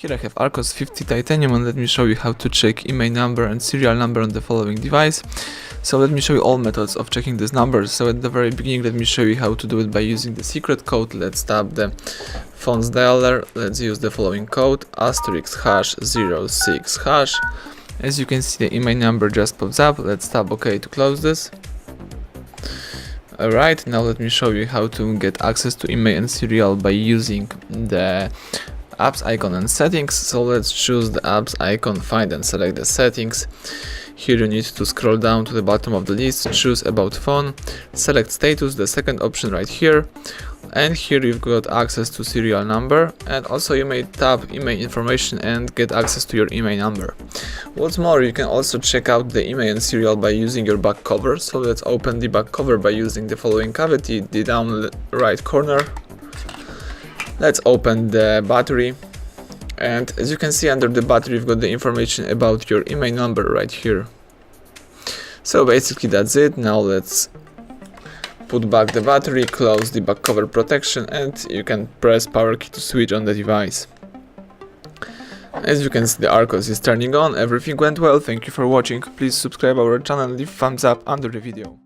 Here I have ARCHOS 50 Titanium, and let me show you how to check IMEI number and serial number on the following device. So let me show you all methods of checking these numbers. So at the very beginning, let me show you how to do it by using the secret code. Let's tap the phone's dialer. Let's use the following code *#06#. As you can see, the IMEI number just pops up. Let's tap OK to close this. Alright, now let me show you how to get access to IMEI and serial by using the apps icon and settings. So let's choose the apps icon, find and select the settings. Here you need to scroll down to the bottom of the list, choose about phone, select status, the second option right here, and here you've got access to serial number, and also you may tap IMEI information and get access to your IMEI number. What's more, you can also check out the IMEI and serial by using your back cover. So let's open the back cover by using the following cavity, the down right corner. Let's open the battery, and as you can see, under the battery you've got the information about your IMEI number right here. So basically that's it. Now let's put back the battery, close the back cover protection, and you can press power key to switch on the device. As you can see, the ARCHOS is turning on. Everything went well. Thank you for watching. Please subscribe our channel and leave thumbs up under the video.